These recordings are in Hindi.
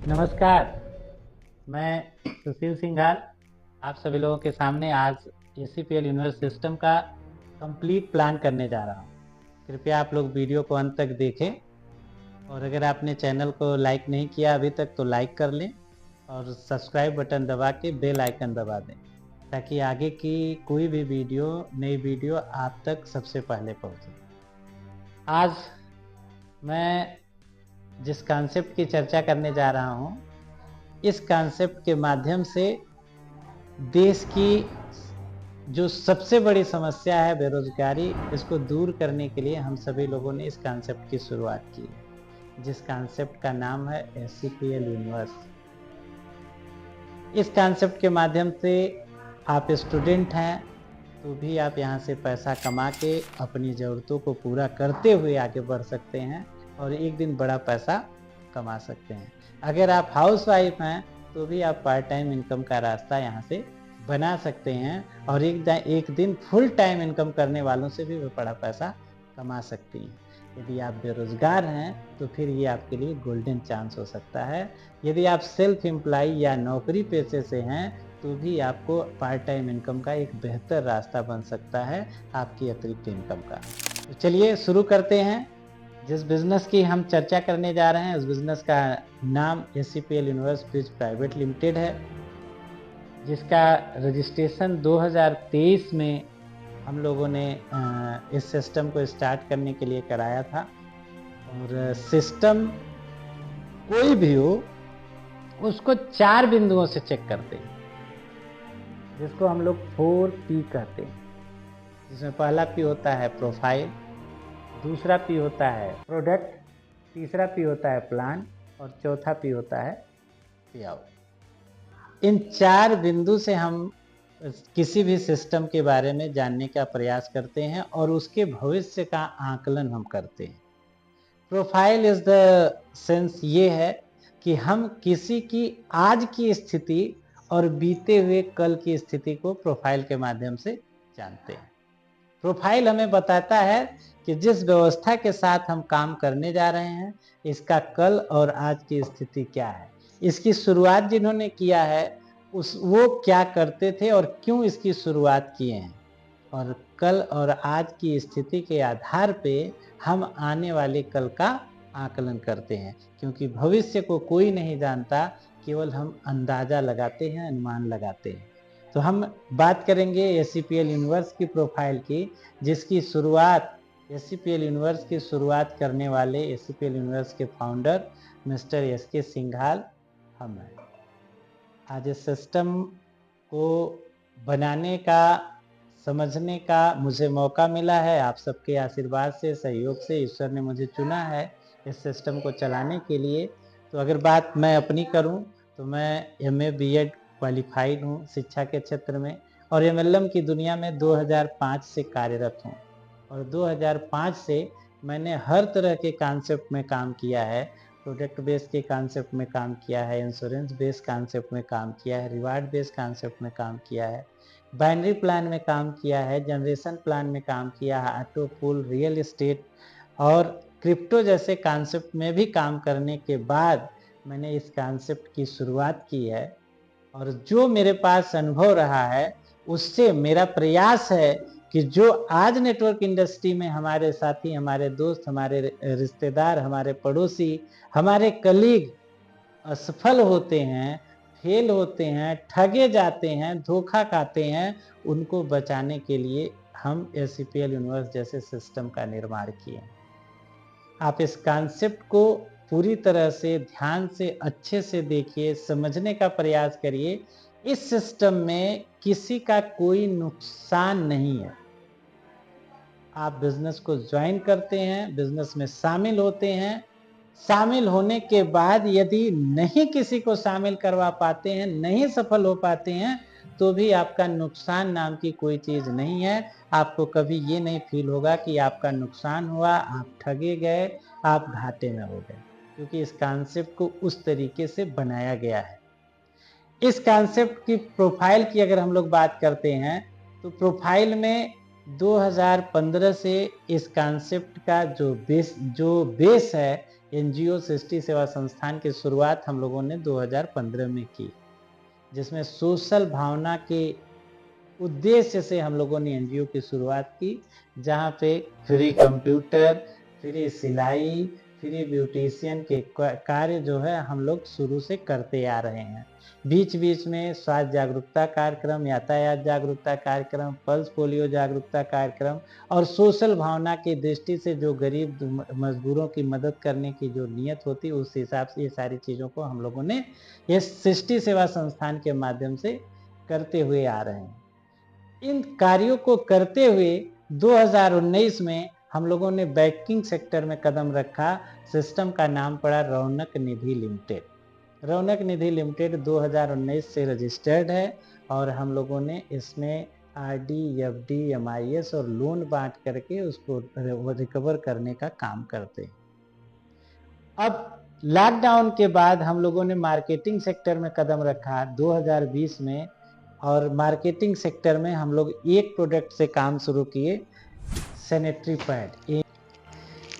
नमस्कार, मैं सुशील सिंघाल आप सभी लोगों के सामने आज एसीपीएल यूनिवर्स सिस्टम का कंप्लीट प्लान करने जा रहा हूँ। कृपया आप लोग वीडियो को अंत तक देखें और अगर आपने चैनल को लाइक नहीं किया अभी तक तो लाइक कर लें और सब्सक्राइब बटन दबा के बेल आइकन दबा दें ताकि आगे की कोई भी नई वीडियो आप तक सबसे पहले पहुँचे। आज मैं जिस कॉन्सेप्ट की चर्चा करने जा रहा हूँ, इस कॉन्सेप्ट के माध्यम से देश की जो सबसे बड़ी समस्या है बेरोजगारी, इसको दूर करने के लिए हम सभी लोगों ने इस कॉन्सेप्ट की शुरुआत की है, जिस कॉन्सेप्ट का नाम है एसीपीएल यूनिवर्स। इस कॉन्सेप्ट के माध्यम से आप स्टूडेंट हैं तो भी आप यहाँ से पैसा कमा के अपनी ज़रूरतों को पूरा करते हुए आगे बढ़ सकते हैं और एक दिन बड़ा पैसा कमा सकते हैं। अगर आप हाउसवाइफ हैं तो भी आप पार्ट टाइम इनकम का रास्ता यहाँ से बना सकते हैं और एक दिन फुल टाइम इनकम करने वालों से भी बड़ा पैसा कमा सकती हैं। यदि आप बेरोजगार हैं तो फिर ये आपके लिए गोल्डन चांस हो सकता है। यदि आप सेल्फ एम्प्लॉय या नौकरी पेशे से हैं तो भी आपको पार्ट टाइम इनकम का एक बेहतर रास्ता बन सकता है आपकी अतिरिक्त इनकम का। तो चलिए शुरू करते हैं। जिस बिजनेस की हम चर्चा करने जा रहे हैं उस बिजनेस का नाम एसीपीएल यूनिवर्स ब्रिज प्राइवेट लिमिटेड है, जिसका रजिस्ट्रेशन 2023 में हम लोगों ने इस सिस्टम को स्टार्ट करने के लिए कराया था। और सिस्टम कोई भी हो उसको 4 बिंदुओं से चेक करते हैं, जिसको हम लोग 4P कहते हैं। जिसमें पहला P होता है प्रोफाइल, दूसरा P होता है प्रोडक्ट, तीसरा P होता है प्लान और चौथा P होता है पे आउट। इन 4 बिंदु से हम किसी भी सिस्टम के बारे में जानने का प्रयास करते हैं और उसके भविष्य का आकलन हम करते हैं। प्रोफाइल इज द सेंस ये है कि हम किसी की आज की स्थिति और बीते हुए कल की स्थिति को प्रोफाइल के माध्यम से जानते हैं। प्रोफाइल हमें बताता है कि जिस व्यवस्था के साथ हम काम करने जा रहे हैं इसका कल और आज की स्थिति क्या है, इसकी शुरुआत जिन्होंने किया है वो क्या करते थे और क्यों इसकी शुरुआत किए हैं, और कल और आज की स्थिति के आधार पे हम आने वाले कल का आकलन करते हैं। क्योंकि भविष्य को कोई नहीं जानता, केवल हम अंदाजा लगाते हैं, अनुमान लगाते हैं। तो हम बात करेंगे एसीपीएल यूनिवर्स की प्रोफाइल की, जिसकी शुरुआत एसीपीएल यूनिवर्स की शुरुआत करने वाले एसीपीएल यूनिवर्स के फाउंडर मिस्टर एसके सिंघाल हम हैं। आज इस सिस्टम को बनाने का, समझने का मुझे मौका मिला है। आप सबके आशीर्वाद से, सहयोग से ईश्वर ने मुझे चुना है इस सिस्टम को चलाने के लिए। तो अगर बात मैं अपनी करूं तो मैं एमए बीएड क्वालिफाइड हूं शिक्षा के क्षेत्र में और एमएलएम की दुनिया में 2005 से कार्यरत हूं। और 2005 से मैंने हर तरह के कॉन्सेप्ट में काम किया है। प्रोडक्ट बेस के कॉन्सेप्ट में काम किया है, इंश्योरेंस बेस कॉन्सेप्ट में काम किया है, रिवार्ड बेस कॉन्सेप्ट में काम किया है, बाइनरी प्लान में काम किया है, जनरेशन प्लान में काम किया है, ऑटो पूल, रियल एस्टेट और क्रिप्टो जैसे कॉन्सेप्ट में भी काम करने के बाद मैंने इस कॉन्सेप्ट की शुरुआत की है। और जो मेरे पास अनुभव रहा है उससे मेरा प्रयास है कि जो आज नेटवर्क इंडस्ट्री में हमारे साथी, हमारे दोस्त, हमारे रिश्तेदार, हमारे पड़ोसी, हमारे कलीग असफल होते हैं, फेल होते हैं, ठगे जाते हैं, धोखा खाते हैं, उनको बचाने के लिए हम एसीपीएल यूनिवर्स जैसे सिस्टम का निर्माण किए। आप इस कॉन्सेप्ट को पूरी तरह से ध्यान से अच्छे से देखिए, समझने का प्रयास करिए। इस सिस्टम में किसी का कोई नुकसान नहीं है। आप बिजनेस को ज्वाइन करते हैं, बिजनेस में शामिल होते हैं, शामिल होने के बाद यदि नहीं किसी को शामिल करवा पाते हैं, नहीं सफल हो पाते हैं, तो भी आपका नुकसान नाम की कोई चीज नहीं है। आपको कभी ये नहीं फील होगा कि आपका नुकसान हुआ, आप ठगे गए, आप घाटे में हो गए, क्योंकि इस कॉन्सेप्ट को उस तरीके से बनाया गया है। इस कॉन्सेप्ट की प्रोफाइल की अगर हम लोग बात करते हैं तो प्रोफाइल में 2015 से इस कॉन्सेप्ट का जो बेस है एनजीओ सृष्टि सेवा संस्थान की शुरुआत हम लोगों ने 2015 में की, जिसमें सोशल भावना के उद्देश्य से हम लोगों ने एनजीओ की शुरुआत की, जहाँ पे फ्री कंप्यूटर, फ्री सिलाई, फ्री ब्यूटिशियन के कार्य जो है हम लोग शुरू से करते आ रहे हैं। बीच बीच में स्वास्थ्य जागरूकता कार्यक्रम, यातायात जागरूकता कार्यक्रम, पल्स पोलियो जागरूकता कार्यक्रम और सोशल भावना की दृष्टि से जो गरीब मजदूरों की मदद करने की जो नियत होती है, उस हिसाब से ये सारी चीज़ों को हम लोगों ने ये सृष्टि सेवा संस्थान के माध्यम से करते हुए आ रहे हैं। इन कार्यों को करते हुए 2019 में हम लोगों ने बैंकिंग सेक्टर में कदम रखा। सिस्टम का नाम पड़ा रौनक निधि लिमिटेड। रौनक निधि लिमिटेड 2019 से रजिस्टर्ड है और हम लोगों ने इसमें आरडी, एफडी, एमआईएस और लोन बांट करके उसको रिकवर करने का काम करते हैं। अब लॉकडाउन के बाद हम लोगों ने मार्केटिंग सेक्टर में कदम रखा 2020 में, और मार्केटिंग सेक्टर में हम लोग एक प्रोडक्ट से काम शुरू किए, सैनिटरी पैड।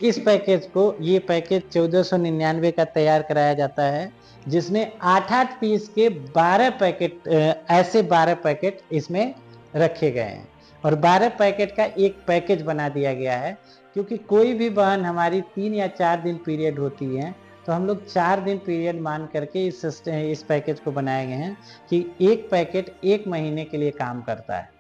इस पैकेज को, ये पैकेज 1499 का तैयार कराया जाता है, जिसमें 8-8 पीस के 12 पैकेट, ऐसे 12 पैकेट इसमें रखे गए हैं और 12 पैकेट का एक पैकेज बना दिया गया है। क्योंकि कोई भी बहन हमारी 3 या 4 दिन पीरियड होती है, तो हम लोग 4 दिन पीरियड मान करके इस पैकेज को बनाए गए हैं कि एक पैकेट 1 महीने के लिए काम करता है।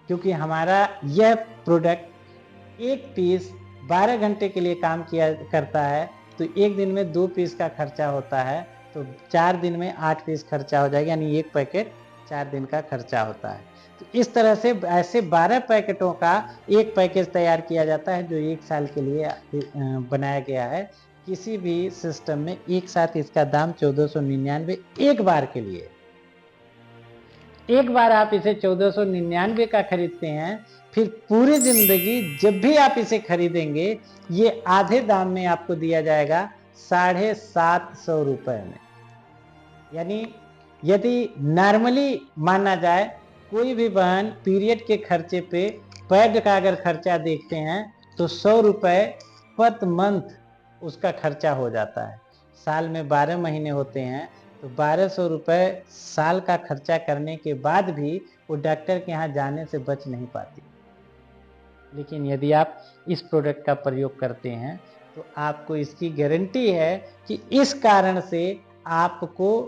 क्योंकि हमारा यह प्रोडक्ट एक पीस 12 घंटे के लिए काम किया करता है, तो एक दिन में 2 पीस का खर्चा होता है, तो 4 दिन में 8 पीस खर्चा हो जाएगा, यानी एक पैकेट 4 दिन का खर्चा होता है। तो इस तरह से ऐसे 12 पैकेटों का एक पैकेज तैयार किया जाता है, जो 1 साल के लिए बनाया गया है। किसी भी सिस्टम में एक साथ इसका दाम 1499 एक बार के लिए। एक बार आप इसे 1499 का खरीदते हैं, फिर पूरी जिंदगी जब भी आप इसे खरीदेंगे, ये आधे दाम में आपको दिया जाएगा 750 रुपए में। यानी यदि नॉर्मली माना जाए, कोई भी बहन पीरियड के खर्चे पे पैड का अगर खर्चा देखते हैं तो 100 रुपए पर मंथ उसका खर्चा हो जाता है। साल में 12 महीने होते हैं, तो 1200 रुपए साल का खर्चा करने के बाद भी वो डॉक्टर के यहाँ जाने से बच नहीं पाती। लेकिन यदि आप इस प्रोडक्ट का प्रयोग करते हैं, तो आपको इसकी गारंटी है कि इस कारण से आपको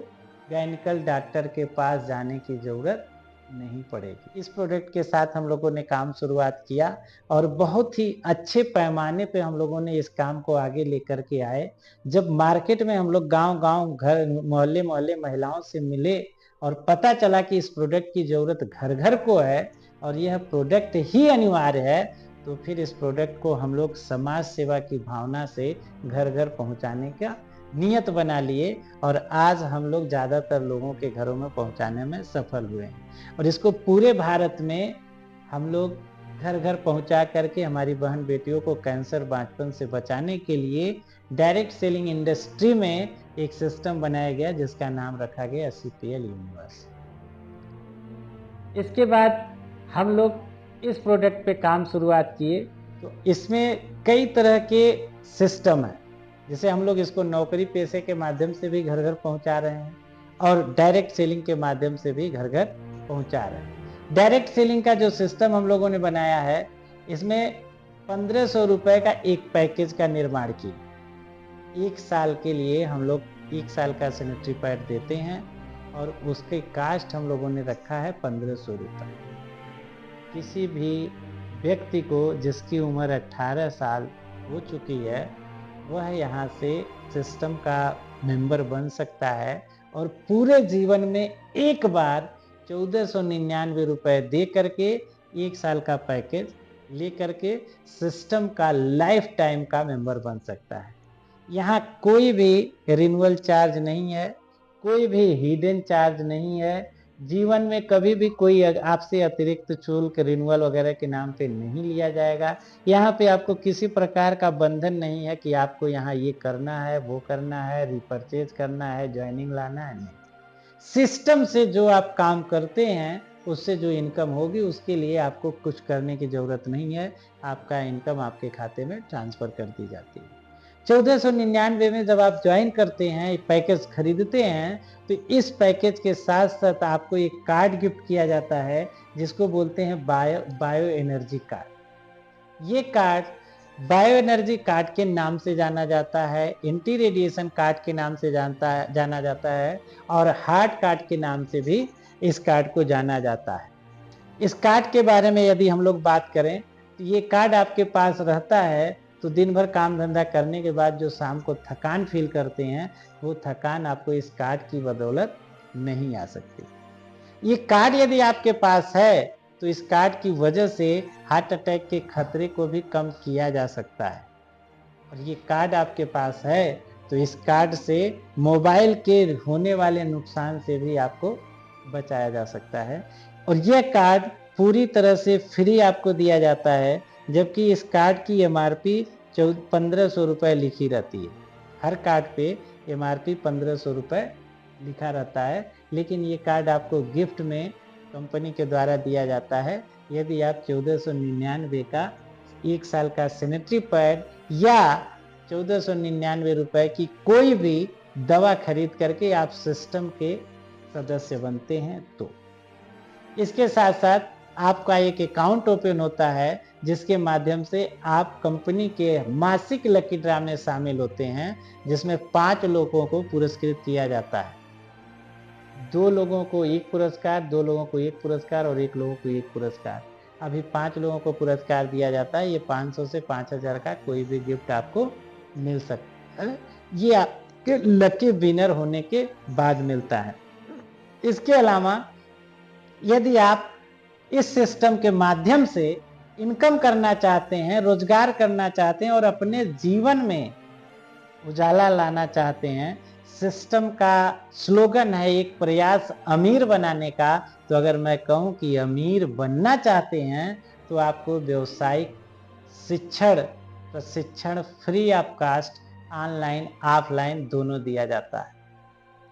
गायनिकल डॉक्टर के पास जाने की जरूरत नहीं पड़ेगी। इस प्रोडक्ट के साथ हम लोगों ने काम शुरुआत किया और बहुत ही अच्छे पैमाने पे हम लोगों ने इस काम को आगे लेकर के आए। जब मार्केट में हम लोग गांव-गांव, घर, मोहल्ले-मोहल्ले महिलाओं से मिले और पता चला कि इस प्रोडक्ट की जरूरत घर-घर को है और यह प्रोडक्ट ही अनिवार्य है, तो फिर इस प्रोडक्ट को हम लोग समाज सेवा की भावना से घर-घर पहुंचाने का नियत बना लिए और आज हम लोग ज़्यादातर लोगों के घरों में पहुंचाने में सफल हुए हैं। और इसको पूरे भारत में हम लोग घर-घर पहुंचा करके हमारी बहन बेटियों को कैंसर बचपन से बचाने के लिए डायरेक्ट सेलिंग इंडस्ट्री में एक सिस्टम बनाया गया, जिसका नाम रखा गया CPL यूनिवर्स। इसके बाद हम लोग इस प्रोडक्ट पे काम शुरुआत किए, तो इसमें कई तरह के सिस्टम है। जैसे हम लोग इसको नौकरी पेशे के माध्यम से भी घर घर पहुंचा रहे हैं और डायरेक्ट सेलिंग के माध्यम से भी घर घर पहुंचा रहे हैं। डायरेक्ट सेलिंग का जो सिस्टम हम लोगों ने बनाया है, इसमें 1500 रुपए का एक पैकेज का निर्माण किया। 1 साल के लिए हम लोग 1 साल का सैनिटरी पैड देते हैं और उसके कास्ट हम लोगों ने रखा है 1500 रुपए। किसी भी व्यक्ति को जिसकी उम्र 18 साल हो चुकी है, वह यहाँ से सिस्टम का मेंबर बन सकता है और पूरे जीवन में एक बार 1499 रुपए दे करके 1 साल का पैकेज ले करके सिस्टम का लाइफ टाइम का मेंबर बन सकता है। यहाँ कोई भी रिन्यूअल चार्ज नहीं है, कोई भी हिडन चार्ज नहीं है। जीवन में कभी भी कोई आपसे अतिरिक्त शुल्क रिन्यूअल वगैरह के नाम पे नहीं लिया जाएगा। यहाँ पे आपको किसी प्रकार का बंधन नहीं है कि आपको यहाँ ये करना है, वो करना है, रिपर्चेज करना है, ज्वाइनिंग लाना है। नहीं, सिस्टम से जो आप काम करते हैं उससे जो इनकम होगी उसके लिए आपको कुछ करने की जरूरत नहीं है। आपका इनकम आपके खाते में ट्रांसफर कर दी जाती है। 1499 में जब आप ज्वाइन करते हैं, पैकेज खरीदते हैं, तो इस पैकेज के साथ साथ आपको एक कार्ड गिफ्ट किया जाता है जिसको बोलते हैं बायो एनर्जी कार्ड। ये कार्ड बायो एनर्जी कार्ड के नाम से जाना जाता है, एंटी रेडिएशन कार्ड के नाम से जाना जाता है, और हार्ट कार्ड के नाम से भी इस कार्ड को जाना जाता है। इस कार्ड के बारे में यदि हम लोग बात करें तो ये कार्ड आपके पास रहता है तो दिन भर काम धंधा करने के बाद जो शाम को थकान फील करते हैं, वो थकान आपको इस कार्ड की बदौलत नहीं आ सकती। ये कार्ड यदि आपके पास है तो इस कार्ड की वजह से हार्ट अटैक के खतरे को भी कम किया जा सकता है। और ये कार्ड आपके पास है तो इस कार्ड से मोबाइल के होने वाले नुकसान से भी आपको बचाया जा सकता है। और यह कार्ड पूरी तरह से फ्री आपको दिया जाता है, जबकि इस कार्ड की MRP 1500 रुपये लिखी रहती है। हर कार्ड पे MRP 1500 रुपये लिखा रहता है, लेकिन ये कार्ड आपको गिफ्ट में कंपनी के द्वारा दिया जाता है यदि आप 1499 का 1 साल का सैनिटरी पैड या 1499 रुपए की कोई भी दवा खरीद करके आप सिस्टम के सदस्य बनते हैं। तो इसके साथ साथ आपका एक अकाउंट ओपन होता है जिसके माध्यम से आप कंपनी के मासिक लकी ड्रा में शामिल होते हैं, जिसमें 5 लोगों को पुरस्कृत किया जाता है। 2 लोगों को 1 पुरस्कार, 2 लोगों को 1 पुरस्कार और 1 लोगों को 1 पुरस्कार। अभी 5 लोगों को पुरस्कार दिया जाता है। ये 500 से 5000 का कोई भी गिफ्ट आपको मिल सकता है। ये आपके लकी विनर होने के बाद मिलता है। इसके अलावा यदि आप इस सिस्टम के माध्यम से इनकम करना चाहते हैं, रोजगार करना चाहते हैं और अपने जीवन में उजाला लाना चाहते हैं, सिस्टम का स्लोगन है एक प्रयास अमीर बनाने का। तो अगर मैं कहूं कि अमीर बनना चाहते हैं तो आपको व्यावसायिक प्रशिक्षण free of cost online offline दोनों दिया जाता है।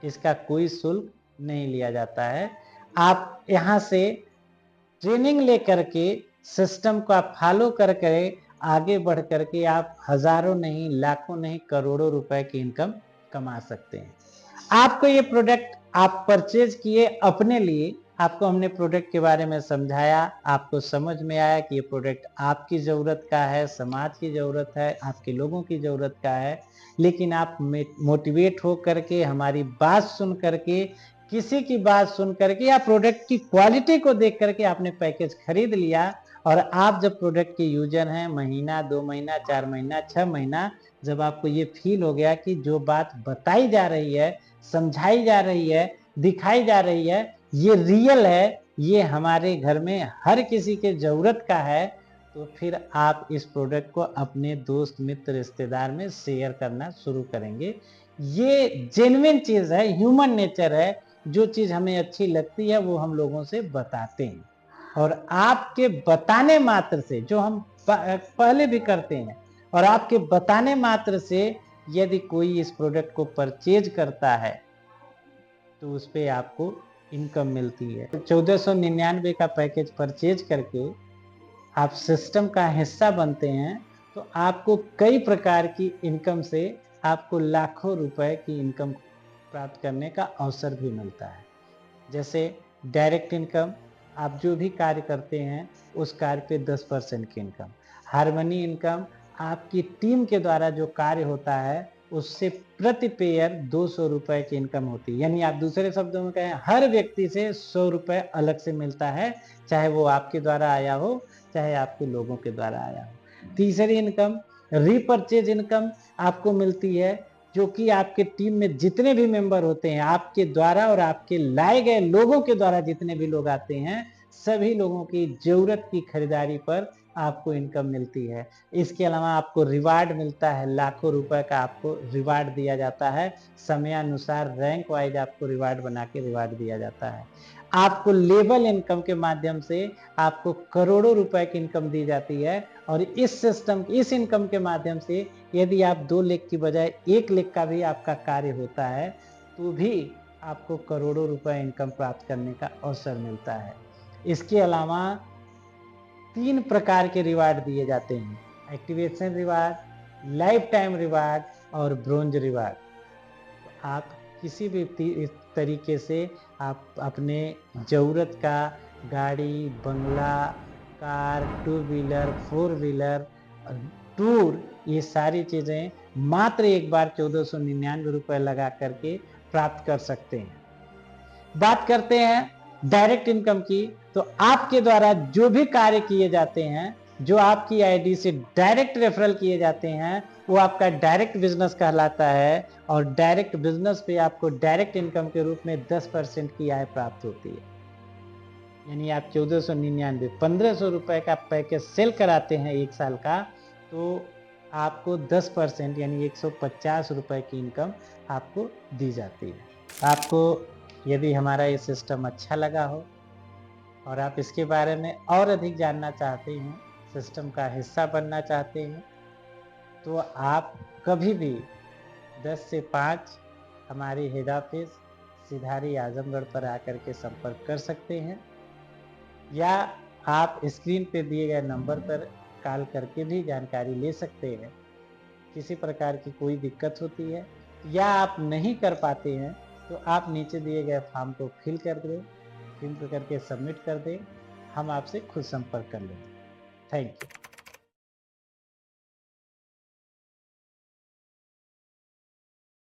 इसका कोई शुल्क नहीं लिया जाता है। आप यहाँ से ट्रेनिंग लेकर के सिस्टम का फॉलो करके आगे बढ़ करके आप हजारों नहीं, लाखों नहीं, करोड़ों रुपए की इनकम कमा सकते हैं। आपको ये प्रोडक्ट आप परचेज किए अपने लिए, आपको हमने प्रोडक्ट के बारे में समझाया, आपको समझ में आया कि ये प्रोडक्ट आपकी ज़रूरत का है, समाज की ज़रूरत है, आपके लोगों की ज़रूरत का है, लेकिन आप मोटिवेट हो करके हमारी बात सुन करके, किसी की बात सुन करके या प्रोडक्ट की क्वालिटी को देख करके आपने पैकेज खरीद लिया। और आप जब प्रोडक्ट के यूजर हैं, महीना, 2 महीना, 4 महीना, 6 महीना, जब आपको ये फील हो गया कि जो बात बताई जा रही है, समझाई जा रही है, दिखाई जा रही है, ये रियल है, ये हमारे घर में हर किसी के जरूरत का है, तो फिर आप इस प्रोडक्ट को अपने दोस्त, मित्र, रिश्तेदार में शेयर करना शुरू करेंगे। ये जेन्युइन चीज है, ह्यूमन नेचर है। जो चीज हमें अच्छी लगती है वो हम लोगों से बताते हैं, और आपके बताने मात्र से, जो हम पहले भी करते हैं, और आपके बताने मात्र से यदि कोई इस प्रोडक्ट को परचेज करता है तो उस पर आपको इनकम मिलती है। 1499 का पैकेज परचेज करके आप सिस्टम का हिस्सा बनते हैं तो आपको कई प्रकार की इनकम से आपको लाखों रुपए की इनकम प्राप्त करने का अवसर भी मिलता है। जैसे डायरेक्ट इनकम, आप जो भी कार्य करते हैं उस कार्य पे 10% की इनकम। हार्मनी इनकम, आपकी टीम के द्वारा जो कार्य होता है उससे प्रति पेयर 200 रुपए की इनकम होती है। यानी आप दूसरे शब्दों में कहें, हर व्यक्ति से 100 रुपए अलग से मिलता है, चाहे वो आपके द्वारा आया हो, चाहे आपके लोगों के द्वारा आया हो। तीसरी इनकम रीपरचेज इनकम आपको मिलती है, जो कि आपके टीम में जितने भी मेंबर होते हैं, आपके द्वारा और आपके लाए गए लोगों के द्वारा जितने भी लोग आते हैं, सभी लोगों की जरूरत की खरीदारी पर आपको इनकम मिलती है। इसके अलावा आपको रिवार्ड मिलता है, लाखों रुपए का आपको रिवार्ड दिया जाता है। समयानुसार रैंक वाइज आपको रिवार्ड बना के रिवार्ड दिया जाता है। आपको लेवल इनकम के माध्यम से आपको करोड़ों रुपए की इनकम दी जाती है। और इस इनकम के माध्यम से यदि आप 2 लाख की बजाय 1 लाख का भी आपका कार्य होता है तो भी आपको करोड़ों रुपए इनकम प्राप्त करने का अवसर मिलता है। इसके अलावा 3 प्रकार के रिवार्ड दिए जाते हैं। Activation reward, life time reward और ब्रोंज रिवार्ड। तो आप किसी भी तरीके से आप अपने ज़रूरत का गाड़ी, बंगला, car, two wheeler, four wheeler, tour, ये सारी चीज़ें मात्र एक बार 1499 रुपये लगा करके प्राप्त कर सकते हैं। बात करते हैं डायरेक्ट इनकम की, तो आपके द्वारा जो भी कार्य किए जाते हैं, जो आपकी आईडी से डायरेक्ट रेफरल किए जाते हैं, वो आपका डायरेक्ट बिजनेस कहलाता है। और डायरेक्ट बिजनेस पे आपको डायरेक्ट इनकम के रूप में 10% की आय प्राप्त होती है। यानी आप 1499 1500 रुपए का पैकेज सेल कराते हैं एक साल का, तो आपको 10% यानी 150 रुपए की इनकम आपको दी जाती है। आपको यदि हमारा ये सिस्टम अच्छा लगा हो और आप इसके बारे में और अधिक जानना चाहते हैं, सिस्टम का हिस्सा बनना चाहते हैं, तो आप कभी भी 10 से 5 हमारी हेड ऑफिस सिधारी आजमगढ़ पर आकर के संपर्क कर सकते हैं, या आप स्क्रीन पे दिए गए नंबर पर कॉल करके भी जानकारी ले सकते हैं। किसी प्रकार की कोई दिक्कत होती है या आप नहीं कर पाते हैं, तो आप नीचे दिए गए फॉर्म को फिल करके सबमिट कर दें। हम आपसे खुद संपर्क कर लेंगे। Thank you.